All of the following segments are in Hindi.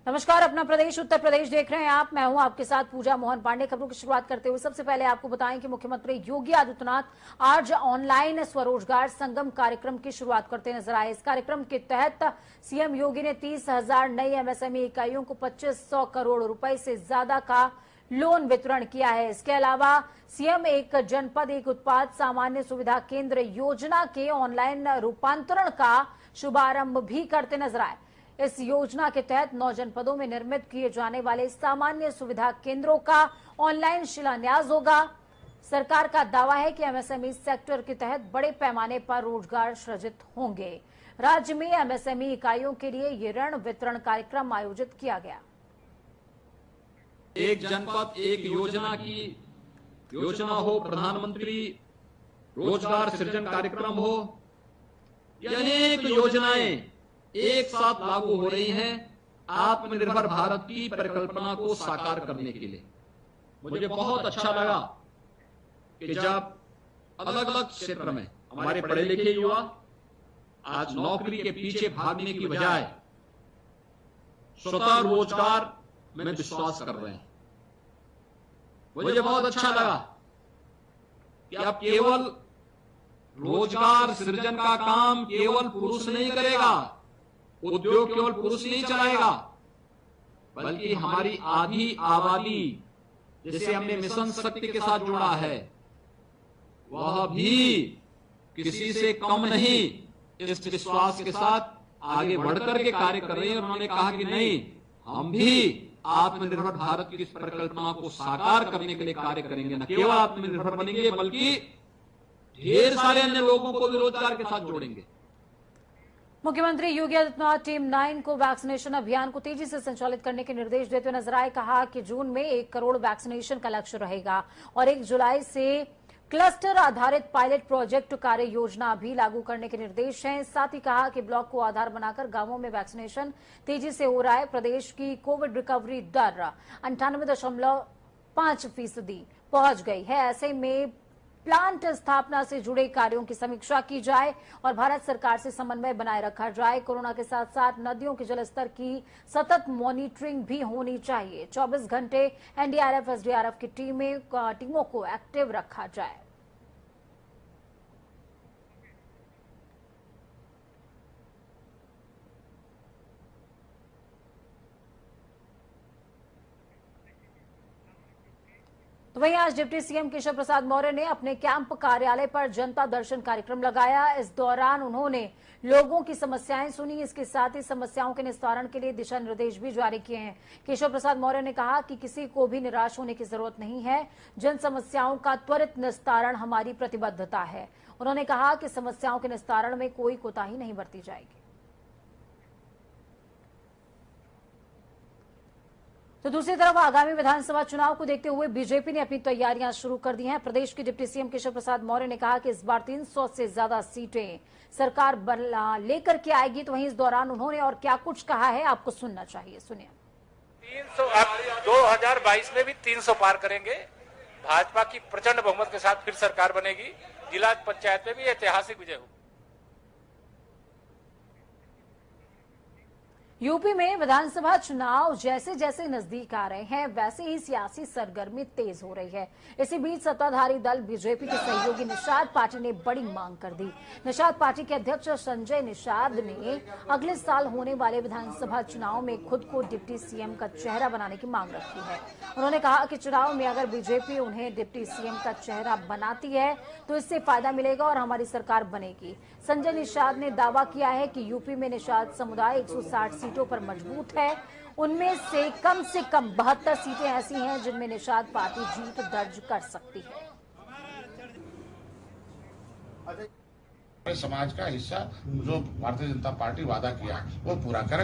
नमस्कार, अपना प्रदेश उत्तर प्रदेश देख रहे हैं आप। मैं हूं आपके साथ पूजा मोहन पांडे। खबरों की शुरुआत करते हुए सबसे पहले आपको बताएं कि मुख्यमंत्री योगी आदित्यनाथ आज ऑनलाइन स्वरोजगार संगम कार्यक्रम की शुरुआत करते नजर आए। इस कार्यक्रम के तहत सीएम योगी ने 30,000 नई एमएसएमई इकाइयों को 2500 करोड़ रुपए से ज्यादा का लोन वितरण किया है। इसके अलावा सीएम एक जनपद एक उत्पाद सामान्य सुविधा केंद्र योजना के ऑनलाइन रूपांतरण का शुभारंभ भी करते नजर आए। इस योजना के तहत 9 जनपदों में निर्मित किए जाने वाले सामान्य सुविधा केंद्रों का ऑनलाइन शिलान्यास होगा। सरकार का दावा है कि एमएसएमई सेक्टर के तहत बड़े पैमाने पर रोजगार सृजित होंगे। राज्य में एमएसएमई इकाइयों के लिए ये ऋण वितरण कार्यक्रम आयोजित किया गया। एक जनपद एक योजना की योजना हो, प्रधानमंत्री रोजगार सृजन कार्यक्रम हो, ये अनेक योजनाएं एक साथ लागू हो रही हैं आत्मनिर्भर भारत की परिकल्पना को साकार करने के लिए। मुझे बहुत अच्छा लगा कि जब अलग अलग क्षेत्र में हमारे पढ़े लिखे युवा आज नौकरी के पीछे भागने की बजाय स्वतः रोजगार में विश्वास कर रहे हैं। मुझे बहुत अच्छा लगा कि अब केवल रोजगार सृजन का काम केवल पुरुष नहीं करेगा, उद्योग केवल पुरुष नहीं चलाएगा, बल्कि हमारी आधी आबादी जिसे हमने मिशन शक्ति के साथ जोड़ा है वह भी किसी से कम नहीं, इस विश्वास के साथ आगे बढ़कर के कार्य कर रही है। उन्होंने कहा कि नहीं, हम भी आत्मनिर्भर भारत की इस परिकल्पना को साकार करने के लिए कार्य करेंगे। न केवल आत्मनिर्भर बनेंगे बल्कि ढेर सारे अन्य लोगों को भी रोजगार के साथ जोड़ेंगे। मुख्यमंत्री योगी आदित्यनाथ टीम 9 को वैक्सीनेशन अभियान को तेजी से संचालित करने के निर्देश देते हुए नजर आए। कहा कि जून में 1 करोड़ वैक्सीनेशन का लक्ष्य रहेगा और 1 जुलाई से क्लस्टर आधारित पायलट प्रोजेक्ट कार्य योजना भी लागू करने के निर्देश हैं। साथ ही कहा कि ब्लॉक को आधार बनाकर गांवों में वैक्सीनेशन तेजी से हो रहा है। प्रदेश की कोविड रिकवरी दर 98.5% पहुंच गई है। ऐसे में प्लांट स्थापना से जुड़े कार्यों की समीक्षा की जाए और भारत सरकार से समन्वय बनाए रखा जाए। कोरोना के साथ साथ नदियों के जलस्तर की सतत मॉनिटरिंग भी होनी चाहिए। 24 घंटे एनडीआरएफ एसडीआरएफ की टीमों को एक्टिव रखा जाए। तो वहीं आज डिप्टी सीएम केशव प्रसाद मौर्य ने अपने कैंप कार्यालय पर जनता दर्शन कार्यक्रम लगाया। इस दौरान उन्होंने लोगों की समस्याएं सुनी। इसके साथ ही समस्याओं के निस्तारण के लिए दिशा निर्देश भी जारी किए हैं। केशव प्रसाद मौर्य ने कहा कि किसी को भी निराश होने की जरूरत नहीं है। जन समस्याओं का त्वरित निस्तारण हमारी प्रतिबद्धता है। उन्होंने कहा कि समस्याओं के निस्तारण में कोई कोताही नहीं बरती जाएगी। तो दूसरी तरफ आगामी विधानसभा चुनाव को देखते हुए बीजेपी ने अपनी तैयारियां शुरू कर दी हैं। प्रदेश के डिप्टी सीएम केशव प्रसाद मौर्य ने कहा कि इस बार 300 से ज्यादा सीटें सरकार लेकर के आएगी। तो वहीं इस दौरान उन्होंने और क्या कुछ कहा है, आपको सुनना चाहिए। सुनिए। 300 अब 2022 में भी 300 पार करेंगे। भाजपा की प्रचंड बहुमत के साथ फिर सरकार बनेगी। जिला पंचायत में भी ऐतिहासिक विजय होगी। यूपी में विधानसभा चुनाव जैसे जैसे नजदीक आ रहे हैं वैसे ही सियासी सरगर्मी तेज हो रही है। इसी बीच सत्ताधारी दल बीजेपी के सहयोगी निषाद पार्टी ने बड़ी मांग कर दी। निषाद पार्टी के अध्यक्ष संजय निषाद ने अगले साल होने वाले विधानसभा चुनाव में खुद को डिप्टी सीएम का चेहरा बनाने की मांग रखी है। उन्होंने कहा कि चुनाव में अगर बीजेपी उन्हें डिप्टी सीएम का चेहरा बनाती है तो इससे फायदा मिलेगा और हमारी सरकार बनेगी। संजय निषाद ने दावा किया है कि यूपी में निषाद समुदाय 160 सीटों पर मजबूत है। उनमें से कम 72 सीटें ऐसी हैं जिनमें निषाद पार्टी जीत दर्ज कर सकती है। समाज का हिस्सा जो भारतीय जनता पार्टी वादा किया वो पूरा करे।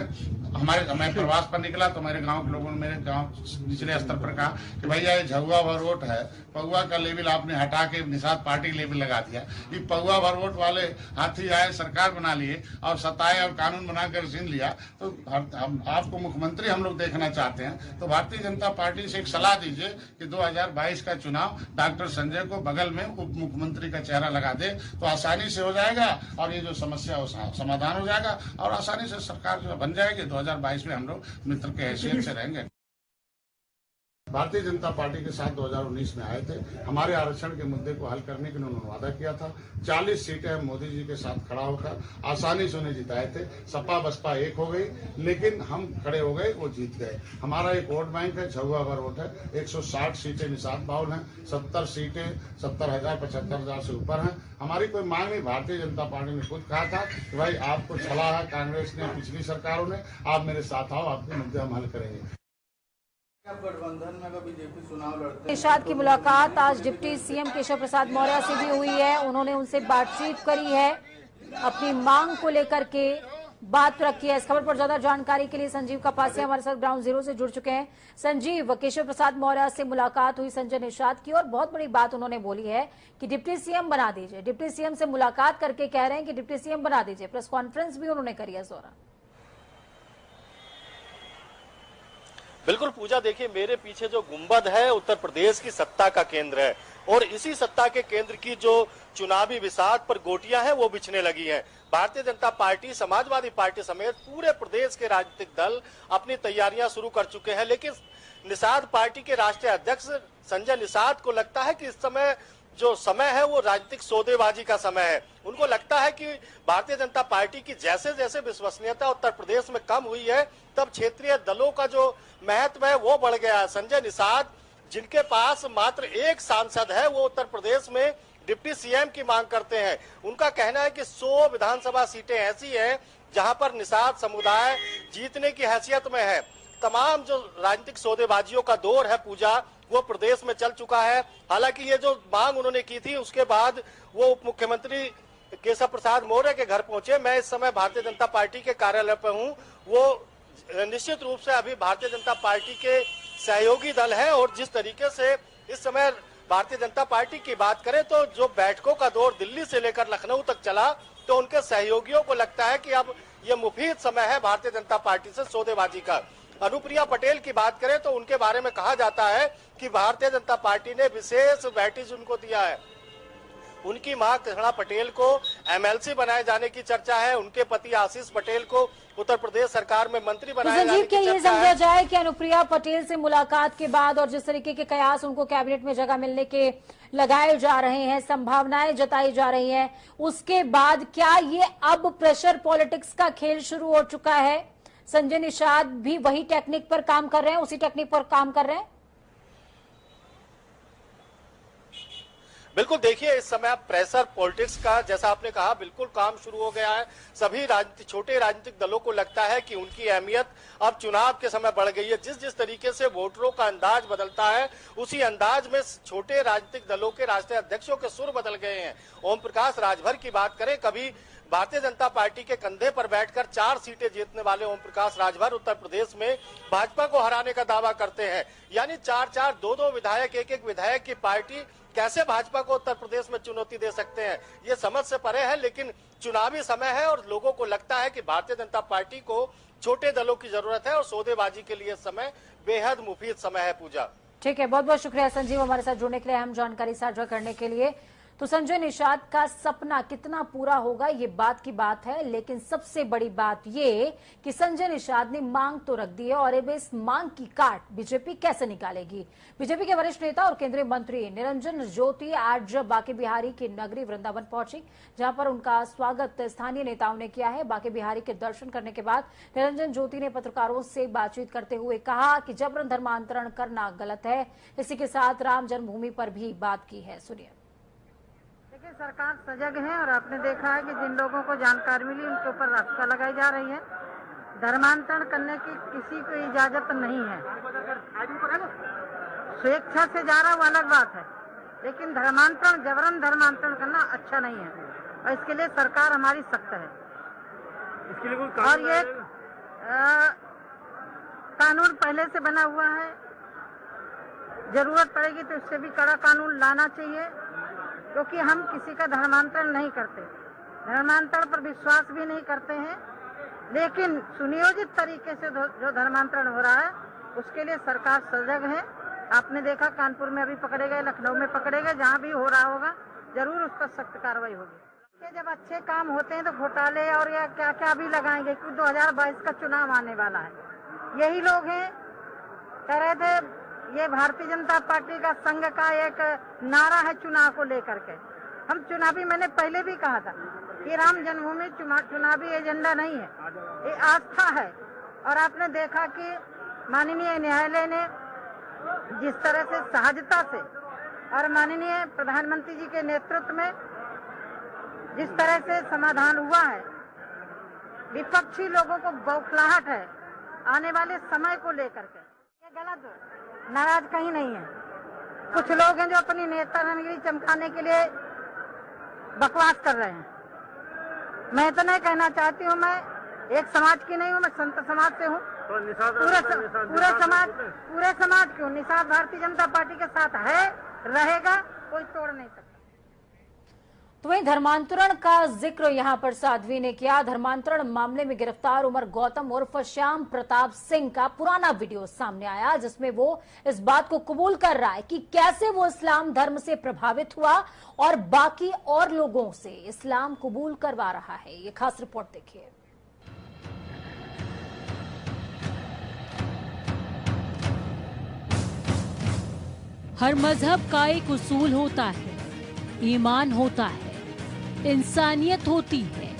मैं प्रवास पर निकला तो मेरे गांव के लोगों ने मेरे गांव निचले स्तर पर कहा कि भैया ये झगुआ भर वोट है, पगुआ का लेवल आपने हटा के निषाद पार्टी लेवल लगा दिया। ये पगुआ भर वोट वाले हाथी आए, सरकार बना लिए और सताए और कानून बनाकर छीन लिया। तो हम आपको मुख्यमंत्री हम लोग देखना चाहते हैं। तो भारतीय जनता पार्टी से एक सलाह दीजिए कि 2022 का चुनाव डॉक्टर संजय को बगल में उप मुख्यमंत्री का चेहरा लगा दे तो आसानी से हो जाए। जाएगा और ये जो समस्या है वो समाधान हो जाएगा और आसानी से सरकार जो बन जाएगी। 2022 में हम लोग मित्र के हैसियत से रहेंगे। भारतीय जनता पार्टी के साथ 2019 में आए थे। हमारे आरक्षण के मुद्दे को हल करने के लिए उन्होंने वादा किया था। 40 सीटें मोदी जी के साथ खड़ा होकर आसानी से उन्हें जिताए थे। सपा बसपा एक हो गई, लेकिन हम खड़े हो गए, वो जीत गए। हमारा एक वोट बैंक है, झुआ हुआ वोट है। 160 सीटें निषाद बाउल हैं, 70 सीटें 70,000 75,000 से ऊपर हैं। हमारी कोई मांग नहीं। भारतीय जनता पार्टी ने खुद कहा था कि भाई आपको छला है कांग्रेस ने, पिछली सरकारों ने, आप मेरे साथ आओ, आपके मुद्दे हम हल करेंगे। गठबंधन में अगर बीजेपी चुनाव लड़ते हैं। निषाद की मुलाकात आज डिप्टी सीएम केशव प्रसाद मौर्य से भी हुई है। उन्होंने उनसे बातचीत करी है, अपनी मांग को लेकर के बात रखी है। इस खबर पर ज्यादा जानकारी के लिए संजीव कपासिया हमारे साथ ग्राउंड जीरो से जुड़ चुके हैं। संजीव, केशव प्रसाद मौर्य से मुलाकात हुई संजय निषाद की और बहुत बड़ी बात उन्होंने बोली है कि डिप्टी सीएम बना दीजिए। डिप्टी सीएम से मुलाकात करके कह रहे हैं कि डिप्टी सीएम बना दीजिए। प्रेस कॉन्फ्रेंस भी उन्होंने करी है इस दौरान। बिल्कुल पूजा, देखिए मेरे पीछे जो गुंबद है उत्तर प्रदेश की सत्ता का केंद्र है और इसी सत्ता के केंद्र की जो चुनावी विसात पर गोटियां हैं वो बिछने लगी हैं। भारतीय जनता पार्टी, समाजवादी पार्टी समेत पूरे प्रदेश के राजनीतिक दल अपनी तैयारियां शुरू कर चुके हैं, लेकिन निषाद पार्टी के राष्ट्रीय अध्यक्ष संजय निषाद को लगता है कि इस समय जो समय है वो राजनीतिक सौदेबाजी का समय है। उनको लगता है कि भारतीय जनता पार्टी की जैसे जैसे विश्वसनीयता उत्तर प्रदेश में कम हुई है, तब क्षेत्रीय दलों का जो महत्व है वो बढ़ गया है। संजय निषाद, जिनके पास मात्र एक सांसद है, वो उत्तर प्रदेश में डिप्टी सीएम की मांग करते हैं। उनका कहना है कि 100 विधानसभा सीटें ऐसी हैं जहां पर निषाद समुदाय जीतने की हैसियत में है। तमाम जो राजनीतिक सौदेबाजियों का दौर है पूजा, वो प्रदेश में चल चुका है। हालांकि ये जो मांग उन्होंने की थी उसके बाद वो उप मुख्यमंत्री केशव प्रसाद मौर्य के घर पहुंचे। मैं इस समय भारतीय जनता पार्टी के कार्यालय पर हूं। वो निश्चित रूप से अभी भारतीय जनता पार्टी के सहयोगी दल है और जिस तरीके से इस समय भारतीय जनता पार्टी की बात करें तो जो बैठकों का दौर दिल्ली से लेकर लखनऊ तक चला, तो उनके सहयोगियों को लगता है कि अब ये मुफीद समय है भारतीय जनता पार्टी से सौदेबाजी का। अनुप्रिया पटेल की बात करें तो उनके बारे में कहा जाता है कि भारतीय जनता पार्टी ने विशेष वेटेज उनको दिया है। उनकी मां कृष्णा पटेल को एमएलसी बनाए जाने की चर्चा है। उनके पति आशीष पटेल को उत्तर प्रदेश सरकार में मंत्री बनाए जाने की चर्चा है। ये समझा जाए कि अनुप्रिया पटेल से मुलाकात के बाद और जिस तरीके के कयास उनको कैबिनेट में जगह मिलने के लगाए जा रहे हैं, संभावनाएं जताई जा रही हैं, उसके बाद क्या ये अब प्रेशर पॉलिटिक्स का खेल शुरू हो चुका है? संजय निषाद भी वही टेक्निक पर काम कर रहे हैं, उसी टेक्निक पर काम कर रहे हैं। बिल्कुल, देखिए इस समय प्रेशर पॉलिटिक्स का, जैसा आपने कहा, बिल्कुल काम शुरू हो गया है। सभी छोटे राजनीतिक दलों को लगता है कि उनकी अहमियत अब चुनाव के समय बढ़ गई है। जिस जिस तरीके से वोटरों का अंदाज बदलता है, उसी अंदाज में छोटे राजनीतिक दलों के राष्ट्रीय अध्यक्षों के सुर बदल गए हैं। ओम प्रकाश राजभर की बात करें, कभी भारतीय जनता पार्टी के कंधे पर बैठकर 4 सीटें जीतने वाले ओम प्रकाश राजभर उत्तर प्रदेश में भाजपा को हराने का दावा करते हैं। यानी 4-4, 2-2 विधायक, एक विधायक की पार्टी कैसे भाजपा को उत्तर प्रदेश में चुनौती दे सकते हैं, ये समझ से परे है। लेकिन चुनावी समय है और लोगों को लगता है कि भारतीय जनता पार्टी को छोटे दलों की जरूरत है और सौदेबाजी के लिए समय बेहद मुफीद समय है। पूजा, ठीक है, बहुत बहुत शुक्रिया संजीव हमारे साथ जुड़ने के लिए, अहम जानकारी साझा करने के लिए। तो संजय निषाद का सपना कितना पूरा होगा ये बात की बात है, लेकिन सबसे बड़ी बात ये कि संजय निषाद ने मांग तो रख दी है और अब इस मांग की काट बीजेपी कैसे निकालेगी। बीजेपी के वरिष्ठ नेता और केंद्रीय मंत्री निरंजन ज्योति आज बांके बिहारी की नगरी वृंदावन पहुंची, जहां पर उनका स्वागत स्थानीय नेताओं ने किया है। बांके बिहारी के दर्शन करने के बाद निरंजन ज्योति ने पत्रकारों से बातचीत करते हुए कहा कि जबरन धर्मांतरण करना गलत है। इसी के साथ राम जन्मभूमि पर भी बात की है, सुनिए। देखिए, सरकार सजग है और आपने देखा है कि जिन लोगों को जानकारी मिली उनके ऊपर रास्ता लगाई जा रही है। धर्मांतरण करने की किसी को इजाजत नहीं है। स्वेच्छा से जा रहा वो अलग बात है, लेकिन धर्मांतरण, जबरन धर्मांतरण करना अच्छा नहीं है और इसके लिए सरकार हमारी सख्त है। इसके लिए और ये कानून पहले से बना हुआ है, जरूरत पड़ेगी तो इससे भी कड़ा कानून लाना चाहिए, क्योंकि हम किसी का धर्मांतरण नहीं करते, धर्मांतरण पर विश्वास भी नहीं करते हैं। लेकिन सुनियोजित तरीके से जो धर्मांतरण हो रहा है उसके लिए सरकार सजग है। आपने देखा कानपुर में अभी पकड़े गए, लखनऊ में पकड़े गए, जहां भी हो रहा होगा जरूर उस पर सख्त कार्रवाई होगी। जब अच्छे काम होते हैं तो घोटाले और या क्या क्या भी लगाएंगे कि 2022 का चुनाव आने वाला है। यही लोग हैं कह रहे थे ये भारतीय जनता पार्टी का संघ का एक नारा है चुनाव को लेकर के। हम चुनावी, मैंने पहले भी कहा था कि राम जन्मभूमि चुनावी एजेंडा नहीं है, ये आस्था है। और आपने देखा कि माननीय न्यायालय ने जिस तरह से सहजता से और माननीय प्रधानमंत्री जी के नेतृत्व में जिस तरह से समाधान हुआ है, विपक्षी लोगों को बौखलाहट है आने वाले समय को लेकर के। ये गलत, नाराज कहीं नहीं है। कुछ लोग हैं जो अपनी नेतागिरी चमकाने के लिए बकवास कर रहे हैं। मैं तो नहीं कहना चाहती हूँ, मैं एक समाज की नहीं हूँ, मैं संत समाज से हूँ। पूरे समाज क्यों, निषाद भारतीय जनता पार्टी के साथ है, रहेगा, कोई तोड़ नहीं सकता। तो वहीं धर्मांतरण का जिक्र यहां पर साध्वी ने किया। धर्मांतरण मामले में गिरफ्तार उमर गौतम उर्फ श्याम प्रताप सिंह का पुराना वीडियो सामने आया, जिसमें वो इस बात को कबूल कर रहा है कि कैसे वो इस्लाम धर्म से प्रभावित हुआ और बाकी और लोगों से इस्लाम कबूल करवा रहा है। ये खास रिपोर्ट देखिए। हर मजहब का एक उसूल होता है, ईमान होता है, इंसानियत होती है,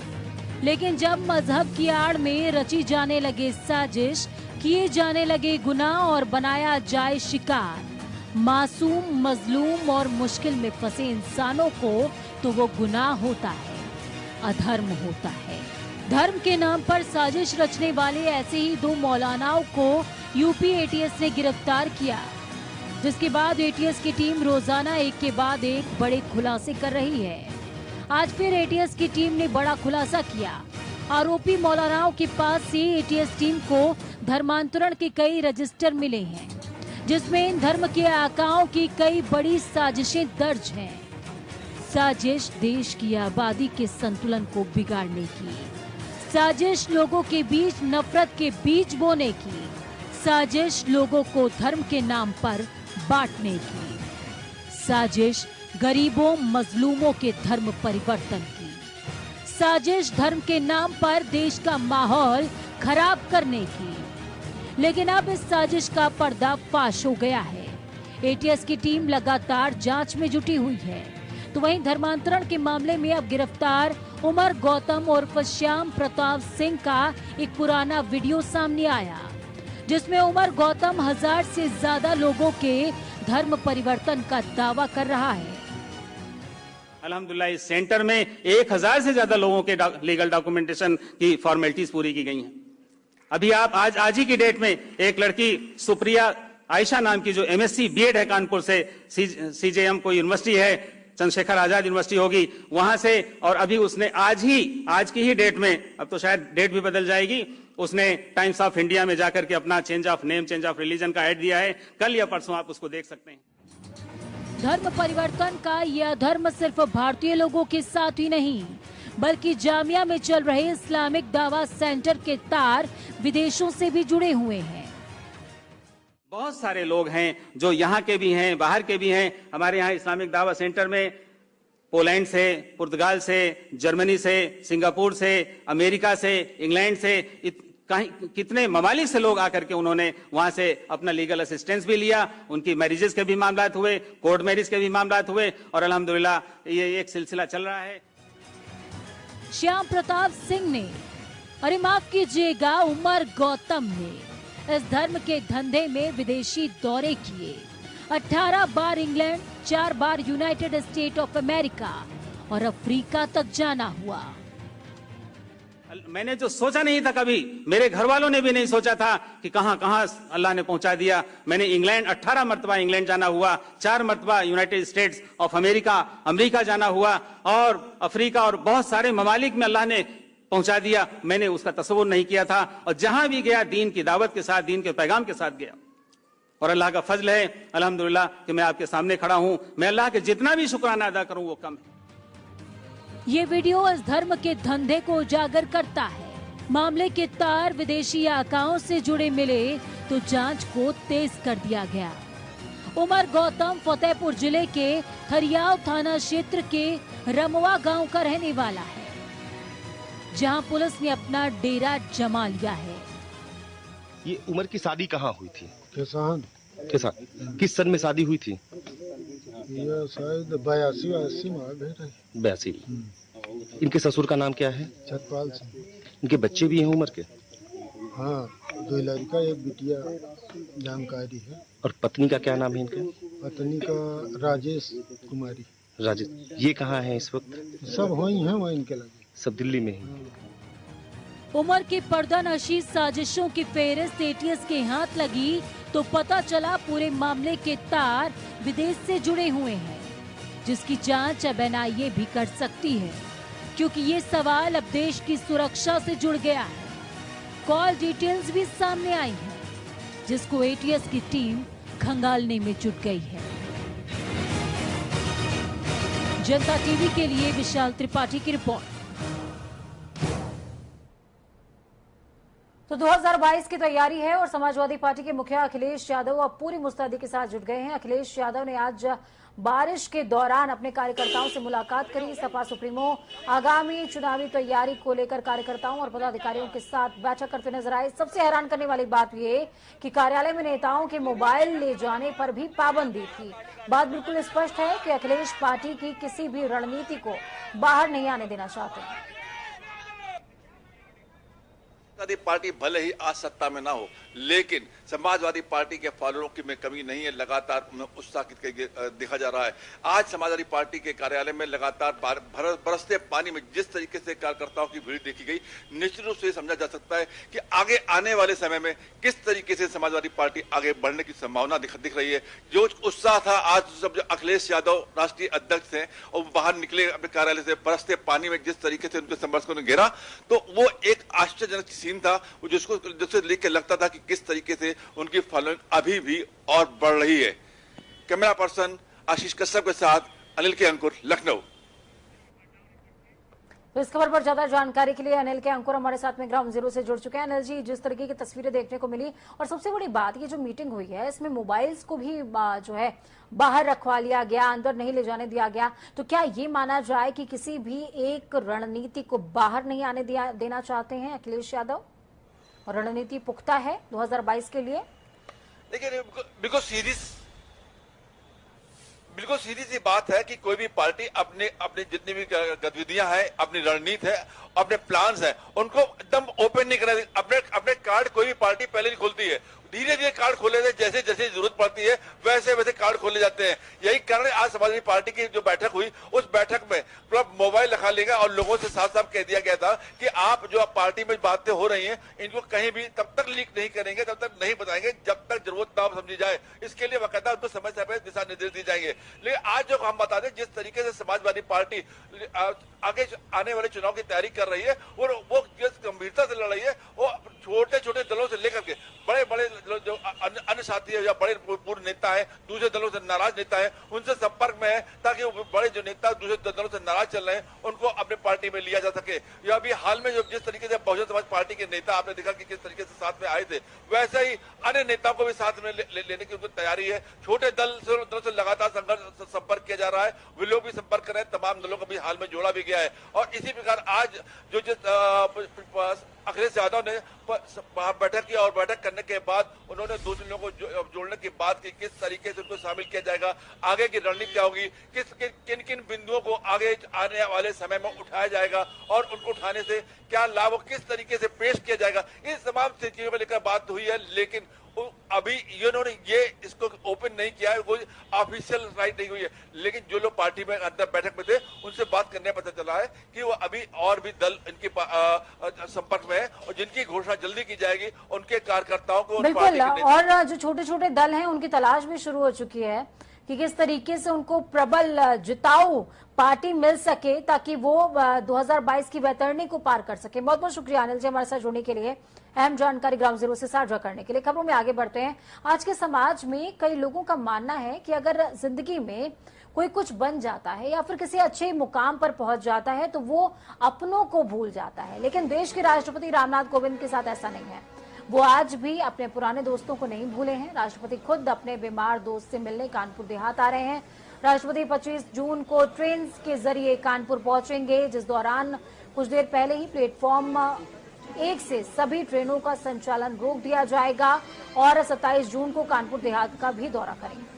लेकिन जब मजहब की आड़ में रची जाने लगे साजिश, किए जाने लगे गुनाह और बनाया जाए शिकार मासूम, मजलूम और मुश्किल में फंसे इंसानों को, तो वो गुनाह होता है, अधर्म होता है। धर्म के नाम पर साजिश रचने वाले ऐसे ही 2 मौलानाओं को यूपी एटीएस ने गिरफ्तार किया, जिसके बाद एटीएस की टीम रोजाना एक के बाद एक बड़े खुलासे कर रही है। आज फिर एटीएस की टीम ने बड़ा खुलासा किया। आरोपी मौलानाओं के पास से एटीएस टीम को धर्मांतरण के कई रजिस्टर मिले हैं, जिसमें इन धर्म के आकाओं की कई बड़ी साजिशें दर्ज हैं। साजिश देश की आबादी के संतुलन को बिगाड़ने की, साजिश लोगों के बीच नफरत के बीज बोने की, साजिश लोगों को धर्म के नाम पर बांटने की, साजिश गरीबों मजलूमों के धर्म परिवर्तन की, साजिश धर्म के नाम पर देश का माहौल खराब करने की। लेकिन अब इस साजिश का पर्दाफाश हो गया है। एटीएस की टीम लगातार जांच में जुटी हुई है। तो वहीं धर्मांतरण के मामले में अब गिरफ्तार उमर गौतम उर्फ श्याम प्रताप सिंह का एक पुराना वीडियो सामने आया, जिसमें उमर गौतम 1000 से ज्यादा लोगों के धर्म परिवर्तन का दावा कर रहा है। अल्हम्दुलिल्लाह इस सेंटर में 1000 से ज्यादा लोगों के लीगल डॉक्यूमेंटेशन की फॉर्मेलिटीज पूरी की गई हैं। अभी आप आज ही की डेट में एक लड़की सुप्रिया आयशा नाम की जो एमएससी बीएड है कानपुर से, सीजेएम कोई यूनिवर्सिटी है, चंद्रशेखर आजाद यूनिवर्सिटी होगी, वहां से, और अभी उसने आज की ही डेट में, अब तो शायद डेट भी बदल जाएगी, उसने टाइम्स ऑफ इंडिया में जाकर के अपना change of name, change of religion का ऐड दिया है। कल या परसों आप उसको देख सकते हैं। धर्म परिवर्तन का यह धर्म सिर्फ भारतीय लोगों के साथ ही नहीं, बल्कि जामिया में चल रहे इस्लामिक दावा सेंटर के तार विदेशों से भी जुड़े हुए हैं। बहुत सारे लोग हैं जो यहाँ के भी हैं, बाहर के भी हैं। हमारे यहाँ इस्लामिक दावा सेंटर में पोलैंड से, पुर्तगाल से, जर्मनी से, सिंगापुर से, अमेरिका से, इंग्लैंड से, कितने ममालिक से लोग आकर के उन्होंने वहां से अपना लीगल असिस्टेंस भी लिया। उनकी मैरिजेस के भी मामलात हुए, कोर्ट मैरिज के भी मामलात हुए, और अल्हम्दुलिल्लाह ये एक सिलसिला चल रहा है। श्याम प्रताप सिंह ने, अरे माफ कीजिएगा, उमर गौतम ने इस धर्म के धंधे में विदेशी दौरे किए। 18 बार इंग्लैंड, 4 बार यूनाइटेड स्टेट ऑफ अमेरिका और अफ्रीका तक जाना हुआ। मैंने जो सोचा नहीं था कभी, मेरे घर वालों ने भी नहीं सोचा था कि कहां कहां अल्लाह ने पहुंचा दिया। मैंने इंग्लैंड 18 मरतबा इंग्लैंड जाना हुआ, 4 मरतबा यूनाइटेड स्टेट्स ऑफ अमेरिका जाना हुआ, और अफ्रीका और बहुत सारे ममालिक में अल्लाह ने पहुंचा दिया। मैंने उसका तस्वुर नहीं किया था, और जहां भी गया दीन की दावत के साथ, दीन के पैगाम के साथ गया। और अल्लाह का फजल है अल्हम्दुलिल्लाह कि मैं आपके सामने खड़ा हूं। मैं अल्लाह के जितना भी शुक्राना अदा करूं वो कम है। ये वीडियो इस धर्म के धंधे को उजागर करता है। मामले के तार विदेशी आकाओं से जुड़े मिले तो जांच को तेज कर दिया गया। उमर गौतम फतेहपुर जिले के हरियाव थाना क्षेत्र के रमवा गांव का रहने वाला है, जहां पुलिस ने अपना डेरा जमा लिया है। ये उमर की शादी कहाँ हुई थी? किसान किस सन में शादी हुई थी? ये शायद 82 में आ गए रहे। 82। इनके ससुर का नाम क्या है? छतपाल सिंह। इनके बच्चे भी हैं उम्र के? हाँ, 2 लड़का 1 बिटिया जानकारी है। और पत्नी का क्या नाम है इनके? पत्नी का राजेश कुमारी। राजेश। ये कहाँ है इस वक्त? सब वही हैं, वहीं इनके लगे। सब दिल्ली में ही। उमर के पर्दानशीं साजिशों की फेहरिस्त एटीएस के हाथ लगी तो पता चला पूरे मामले के तार विदेश से जुड़े हुए हैं, जिसकी जांच अब एनआईए भी कर सकती है, क्योंकि ये सवाल अब देश की सुरक्षा से जुड़ गया है। कॉल डिटेल्स भी सामने आई हैं, जिसको एटीएस की टीम खंगालने में जुट गई है। जनता टीवी के लिए विशाल त्रिपाठी की रिपोर्ट। तो 2022 की तैयारी है और समाजवादी पार्टी के मुखिया अखिलेश यादव अब पूरी मुस्तैदी के साथ जुट गए हैं। अखिलेश यादव ने आज बारिश के दौरान अपने कार्यकर्ताओं से मुलाकात करी। सपा सुप्रीमो आगामी चुनावी तैयारी को लेकर कार्यकर्ताओं और पदाधिकारियों के साथ बैठक करते नजर आए। सबसे हैरान करने वाली बात ये कि कार्यालय में नेताओं के मोबाइल ले जाने पर भी पाबंदी थी। बात बिल्कुल स्पष्ट है कि अखिलेश पार्टी की किसी भी रणनीति को बाहर नहीं आने देना चाहते। समाजवादी पार्टी भले ही आज सत्ता में ना हो, लेकिन समाजवादी पार्टी के फॉलोअरों की में कमी नहीं है। लगातार उत्साह देखा जा रहा है। आज समाजवादी पार्टी के कार्यालय में लगातार बरसते पानी में जिस तरीके से कार्यकर्ताओं की भीड़ देखी गई, निश्चित रूप से समझा जा सकता है कि आगे आने वाले समय में किस तरीके से समाजवादी पार्टी आगे बढ़ने की संभावना दिख रही है। जो उत्साह था आज जब अखिलेश यादव राष्ट्रीय अध्यक्ष हैं और बाहर निकले अपने कार्यालय से, बरसते पानी में जिस तरीके से उनके समर्थकों ने घेरा, तो वो एक आश्चर्यजनक सीन था जिससे देख के लगता था कि किस तरीके से उनकी फॉलोइंग अभी भी और बढ़ रही है। कैमरा पर्सन आशीष कश्यप के साथ अनिल के अंकुर, लखनऊ। तो इस खबर पर ज्यादा जानकारी के लिए अनिल के अंकुर हमारे साथ में ग्राउंड जीरो से जुड़ चुके हैं। अनिल जी, जिस तरीके की तस्वीरें देखने को मिली और सबसे बड़ी बात ये जो मीटिंग हुई है इसमें मोबाइल्स को भी जो है बाहर रखवा लिया गया, अंदर नहीं ले जाने दिया गया, तो क्या ये माना जाए कि किसी भी एक रणनीति को बाहर नहीं आने देना चाहते हैं अखिलेश यादव और रणनीति पुख्ता है 2022 के लिए? देखिए, बिल्कुल सीधी सी बात है कि कोई भी पार्टी अपने जितनी भी गतिविधियां हैं, अपनी रणनीति है, अपने प्लान्स हैं, उनको एकदम ओपन नहीं करा। अपने कार्ड कोई भी पार्टी पहले नहीं खोलती है, धीरे धीरे कार्ड खोले थे, जैसे जैसे जरूरत पड़ती है वैसे वैसे कार्ड खोले जाते हैं। यही कारण आज समाजवादी पार्टी की जो बैठक हुई, उस बैठक में पूरा मोबाइल रखा लेगा और लोगों से साफ साफ कह दिया गया था कि आप जो पार्टी में बातें हो रही हैं इनको कहीं भी तब तक लीक नहीं करेंगे, तब तक नहीं बताएंगे जब तक जरूरत ना समझी जाए। इसके लिए बाकायदा उनको समय समय दिशा निर्देश दिए जाएंगे। लेकिन आज जो हम बता दें, जिस तरीके से समाजवादी पार्टी आगे आने वाले चुनाव की तैयारी कर रही है और वो जिस गंभीरता से लड़ रही है, वो छोटे छोटे दलों से लेकर के बड़े बड़े जो अन्य साथी है या बड़े पूर्व नेता है, दूसरे दलों से नाराज नेता है, उनसे संपर्क में है ताकि वो बड़े जो नेता दूसरे दलों से नाराज चल रहे हैं उनको अपने पार्टी में लिया जा सके। या अभी हाल में जो जिस तरीके से बहुजन समाज पार्टी के नेता आपने देखा कि किस तरीके से साथ में आए थे, वैसे ही अन्य नेताओं को भी साथ में लेने की उनको तैयारी है। छोटे दल से लगातार संपर्क किया जा रहा है, वे लोग भी संपर्क कर रहे हैं, तमाम दलों को भी हाल में जोड़ा भी गया है। और इसी प्रकार आज जो अखिलेश यादव ने बैठक की और बैठक करने के बाद उन्होंने दूसरे लोगों को जोड़ने की बात की, किस तरीके से उनको शामिल किया जाएगा, आगे की रणनीति क्या होगी, किन किन बिंदुओं को आगे आने वाले समय में उठाया जाएगा और उनको उठाने से क्या लाभ और किस तरीके से पेश किया जाएगा, इस तमाम चीजों को लेकर बात हुई है। लेकिन अभी इन्होंने ये इसको ओपन नहीं किया है, कोई ऑफिशियल राइट नहीं हुई है। लेकिन जो लोग पार्टी में अंदर बैठक में थे उनसे बात करने पता चला है कि वो अभी और भी दल इनके संपर्क में है और जिनकी घोषणा जल्दी की जाएगी उनके कार्यकर्ताओं को बिल्कुल। और जो छोटे छोटे दल हैं उनकी तलाश भी शुरू हो चुकी है कि किस तरीके से उनको प्रबल जिताऊ पार्टी मिल सके ताकि वो 2022 की बैतरणी को पार कर सके। बहुत बहुत शुक्रिया अनिल जी हमारे साथ जुड़ने के लिए, अहम जानकारी ग्राउंड जीरो से साझा करने के लिए। खबरों में आगे बढ़ते हैं। आज के समाज में कई लोगों का मानना है कि अगर जिंदगी में कोई कुछ बन जाता है या फिर किसी अच्छे मुकाम पर पहुंच जाता है तो वो अपनों को भूल जाता है, लेकिन देश के राष्ट्रपति रामनाथ कोविंद के साथ ऐसा नहीं है। वो आज भी अपने पुराने दोस्तों को नहीं भूले हैं। राष्ट्रपति खुद अपने बीमार दोस्त से मिलने कानपुर देहात आ रहे हैं। राष्ट्रपति 25 जून को ट्रेन के जरिए कानपुर पहुंचेंगे, जिस दौरान कुछ देर पहले ही प्लेटफॉर्म 1 से सभी ट्रेनों का संचालन रोक दिया जाएगा और 27 जून को कानपुर देहात का भी दौरा करेंगे।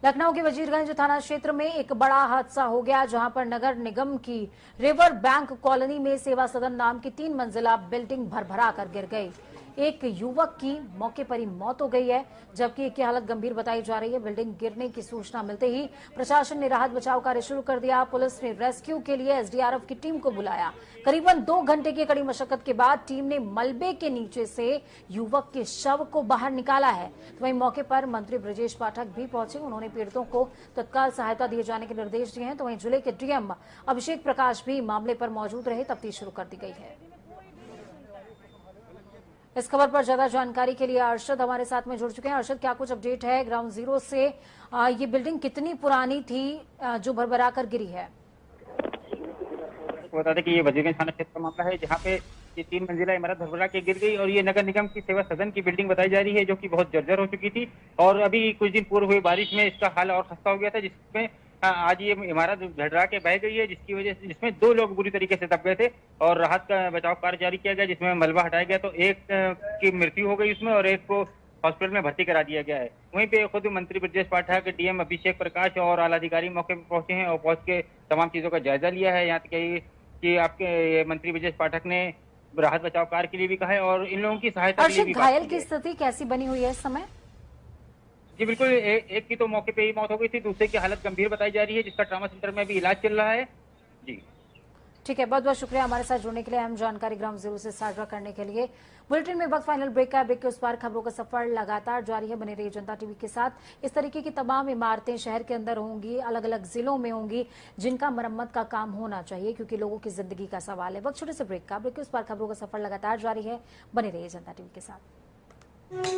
लखनऊ के वजीरगंज थाना क्षेत्र में एक बड़ा हादसा हो गया, जहां पर नगर निगम की रिवर बैंक कॉलोनी में सेवा सदन नाम की 3 मंजिला बिल्डिंग भरभरा कर गिर गई। एक युवक की मौके पर ही मौत हो गई है, जबकि एक की हालत गंभीर बताई जा रही है। बिल्डिंग गिरने की सूचना मिलते ही प्रशासन ने राहत बचाव कार्य शुरू कर दिया। पुलिस ने रेस्क्यू के लिए एसडीआरएफ की टीम को बुलाया। करीबन 2 घंटे की कड़ी मशक्कत के बाद टीम ने मलबे के नीचे से युवक के शव को बाहर निकाला है। तो वहीं मौके पर मंत्री ब्रजेश पाठक भी पहुंचे। उन्होंने पीड़ितों को तत्काल सहायता दिए जाने के निर्देश दिए हैं। तो वहीं जिले के डीएम अभिषेक प्रकाश भी मामले पर मौजूद रहे। तफ्तीश शुरू कर दी गई है। इस खबर पर ज्यादा जानकारी के लिए अरशद हमारे साथ में जुड़ चुके हैं। अरशद, क्या कुछ अपडेट है ग्राउंड जीरो से? ये बिल्डिंग कितनी पुरानी थी जो भरभरा कर गिरी है? बता दें कि ये वजीरगंज थाना क्षेत्र का मामला है, जहाँ पे ये 3 मंजिला इमारत भरभरा के गिर गई और ये नगर निगम की सेवा सदन की बिल्डिंग बताई जा रही है, जो कि बहुत जर्जर हो चुकी थी। और अभी कुछ दिन पूर्व हुई बारिश में इसका हाल और खस्ता हो गया था, जिसमें आज ये इमारत धड़रा के बह गई है, जिसकी वजह से जिसमें 2 लोग बुरी तरीके से दब गए थे और राहत का बचाव कार्य जारी किया गया, जिसमें मलबा हटाया गया। तो एक की मृत्यु हो गई उसमें और एक को हॉस्पिटल में भर्ती करा दिया गया है। वहीं पे खुद मंत्री ब्रजेश पाठक, डीएम अभिषेक प्रकाश और आला अधिकारी मौके पर पहुंचे हैं और पहुंच के तमाम चीजों का जायजा लिया है। यहाँ तक कि आपके मंत्री ब्रजेश पाठक ने राहत बचाव कार्य के लिए भी कहा है और इन लोगों की सहायता के लिए भी। घायल की स्थिति कैसी बनी हुई है इस समय? जी बिल्कुल, एक की तो मौके पे ही मौत हो गई थी, दूसरे की हालत गंभीर बताई जा रही है, जिसका ट्रॉमा सेंटर में भी इलाज चल रहा है। जी ठीक है, बहुत बहुत शुक्रिया हमारे साथ जुड़ने के लिए, अहम जानकारी ग्राउंड जीरो से साझा करने के लिए। बुलेटिन में वक्त फाइनल ब्रेक का। ब्रेक के उस पार खबरों का सफर लगातार जारी है। बने रहिए जनता टीवी के साथ। इस तरीके की तमाम इमारतें शहर के अंदर होंगी, अलग अलग जिलों में होंगी, जिनका मरम्मत का काम होना चाहिए, क्योंकि लोगों की जिंदगी का सवाल है। वक्त छोटे से ब्रेक का। ब्रेक के उस पार खबरों का सफर लगातार जारी है। बने रहिए जनता टीवी के साथ।